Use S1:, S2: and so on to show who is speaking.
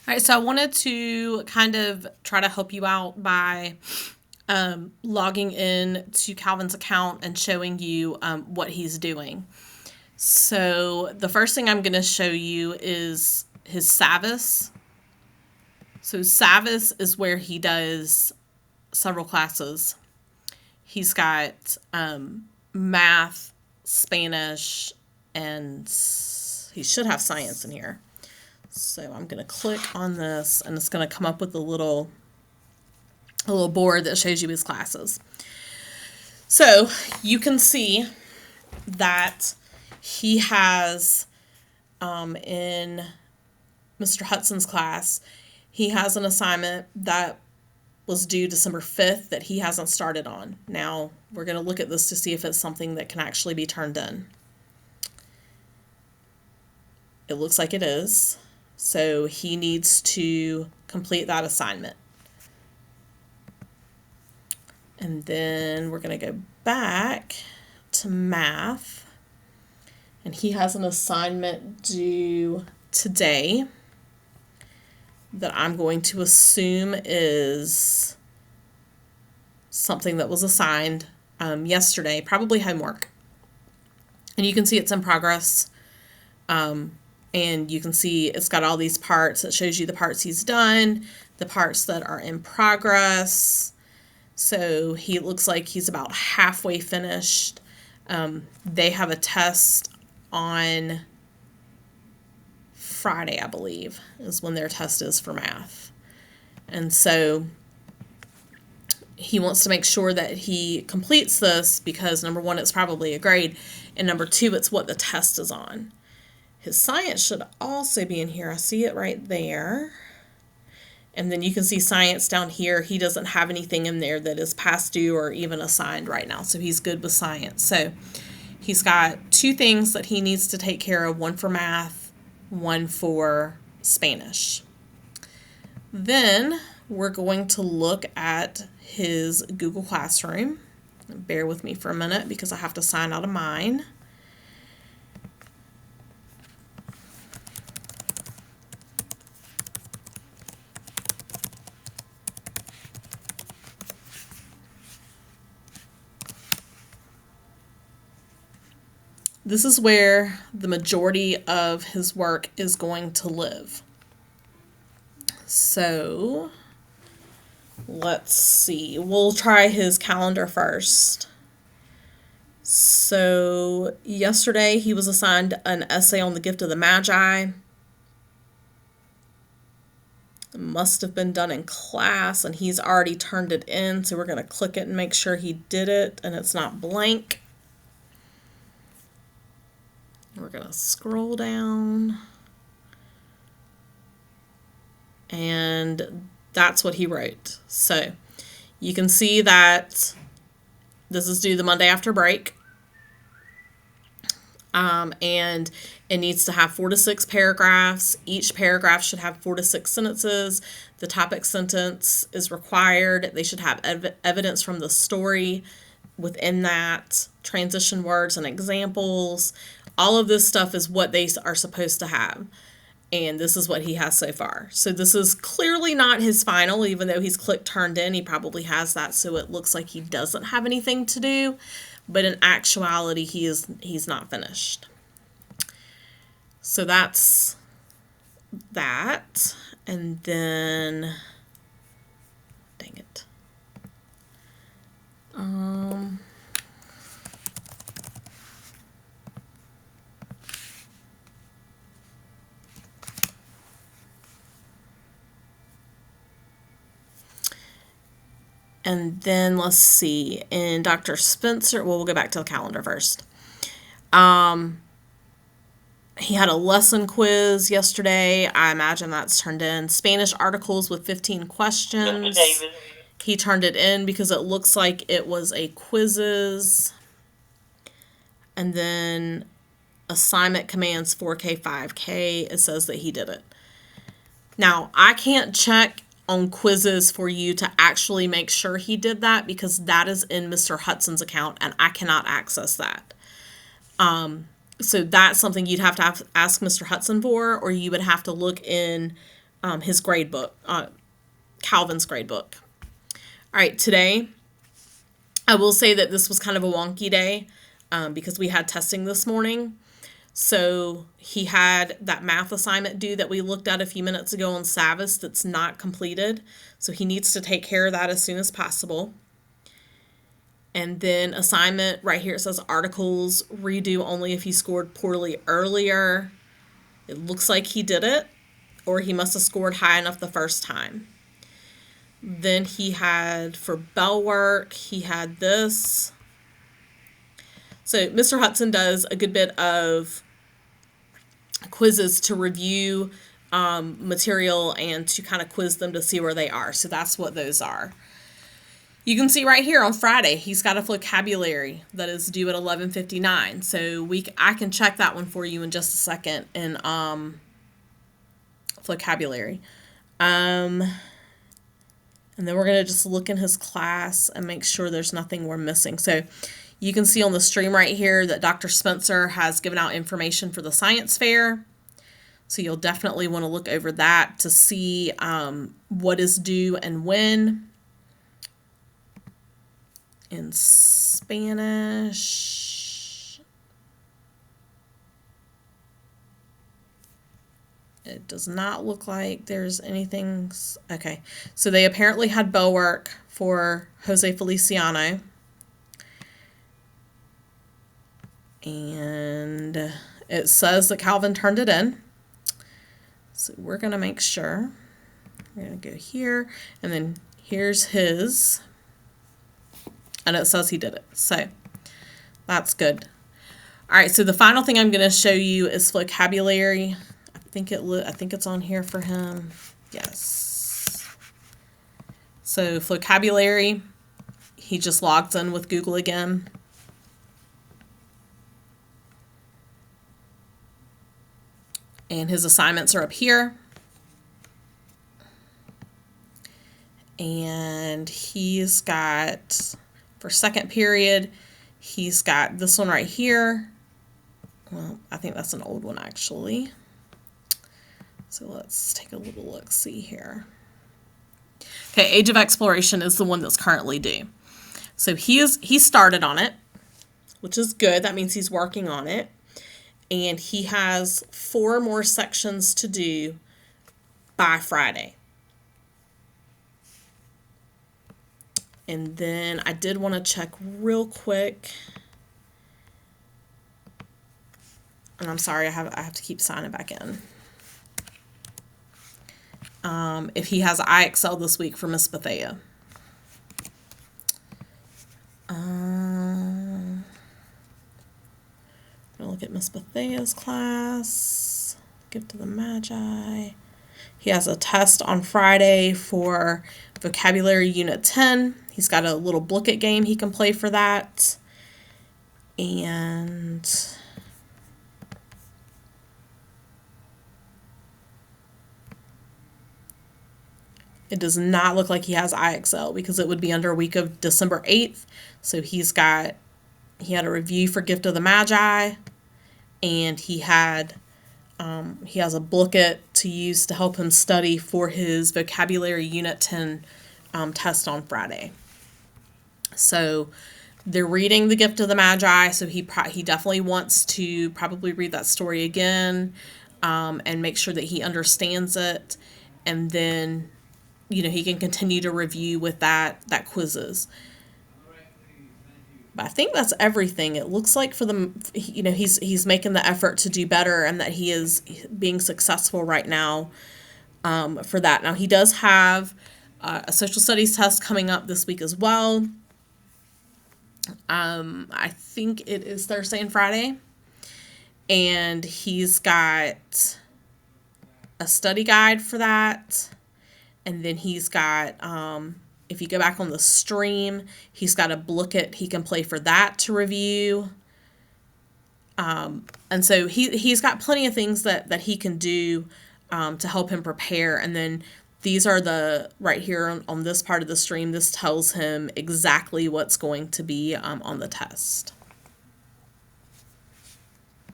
S1: All right, so I wanted to kind of try to help you out by logging in to Calvin's account and showing you what he's doing. So the first thing I'm going to show you is his Savvis. So Savvis is where he does several classes. He's got math, Spanish, and he should have science in here. So I'm going to click on this, and it's going to come up with a little board that shows you his classes. So you can see that he has in Mr. Hudson's class, he has an assignment that was due December 5th that he hasn't started on. Now we're going to look at this to see if it's something that can actually be turned in. It looks like it is. So he needs to complete that assignment. And then we're going to go back to math. And he has an assignment due today that I'm going to assume is something that was assigned yesterday, probably homework. And you can see it's in progress. And you can see it's got all these parts. It shows you the parts he's done, the parts that are in progress. So he looks like he's about halfway finished. They have a test on Friday, I believe, is when their test is for math. And so he wants to make sure that he completes this because, number one, it's probably a grade, and number two, it's what the test is on. His science should also be in here. I see it right there. And then you can see science down here. He doesn't have anything in there that is past due or even assigned right now. So he's good with science. So he's got two things that he needs to take care of, one for math, one for Spanish. Then we're going to look at his Google Classroom. Bear with me for a minute because I have to sign out of mine. This is where the majority of his work is going to live. So let's see. We'll try his calendar first. So yesterday he was assigned an essay on the gift of the Magi. It must have been done in class, and he's already turned it in. So we're going to click it and make sure he did it and it's not blank. We're going to scroll down. And that's what he wrote. So you can see that this is due the Monday after break. And it needs to have 4 to 6 paragraphs. Each paragraph should have 4 to 6 sentences. The topic sentence is required. They should have evidence from the story within that, transition words and examples. All of this stuff is what they are supposed to have. And this is what he has so far. So this is clearly not his final, even though he's clicked turned in. He probably has that, so it looks like he doesn't have anything to do. But in actuality, he's not finished. So that's that. And then, dang it. And then let's see, in Dr. Spencer, well, we'll go back to the calendar first. He had a lesson quiz yesterday. I imagine that's turned in. Spanish articles with 15 questions. He turned it in because it looks like it was a quizzes. And then assignment commands 4K, 5K. It says that he did it. Now, I can't check on quizzes for you to actually make sure he did that because that is in Mr. Hudson's account and I cannot access that. So that's something you'd have to ask Mr. Hudson for, or you would have to look in his grade book, Calvin's grade book. All right, today I will say that this was kind of a wonky day because we had testing this morning. So he had that math assignment due that we looked at a few minutes ago on Savvis that's not completed. So he needs to take care of that as soon as possible. And then assignment right here, it says articles redo only if he scored poorly earlier. It looks like he did it, or he must have scored high enough the first time. Then he had, for bell work, he had this. So Mr. Hudson does a good bit of quizzes to review material and to kind of quiz them to see where they are. So that's what those are. You can see right here on Friday, he's got a vocabulary that is due at 11:59. So I can check that one for you in just a second in vocabulary. And then we're going to just look in his class and make sure there's nothing we're missing. So you can see on the stream right here that Dr. Spencer has given out information for the science fair. So you'll definitely want to look over that to see what is due and when. In Spanish, it does not look like there's anything. Okay, so they apparently had bell work for Jose Feliciano. And it says that Calvin turned it in. So we're going to make sure. We're going to go here, and then here's his. And it says he did it. So that's good. All right, so the final thing I'm going to show you is vocabulary. I think it's on here for him. Yes. So vocabulary, he just logs in with Google again. And his assignments are up here. And he's got, for second period, he's got this one right here. Well, I think that's an old one actually. So let's take a little look, see here. Okay, Age of Exploration is the one that's currently due. So he started on it, which is good. That means he's working on it. And he has 4 more sections to do by Friday. And then I did want to check real quick. And I'm sorry, I have to keep signing back in. If he has IXL this week for Miss Bethea. We'll look at Miss Bethea's class. Gift of the Magi. He has a test on Friday for Vocabulary Unit 10. He's got a little booklet game he can play for that. And it does not look like he has IXL because it would be under a week of December 8th. So he had a review for Gift of the Magi, and he has a booklet to use to help him study for his Vocabulary Unit 10 test on Friday. So they're reading the Gift of the Magi, so he definitely wants to probably read that story again and make sure that he understands it, and then he can continue to review with that quizzes. But I think that's everything. It looks like for the, he's making the effort to do better, and that he is being successful right now for that. Now, he does have a social studies test coming up this week as well. I think it is Thursday and Friday. And he's got a study guide for that. And then he's got, if you go back on the stream, he's got a booklet he can play for that to review. And so he's got plenty of things that he can do to help him prepare. And then these are right here on this part of the stream, this tells him exactly what's going to be on the test.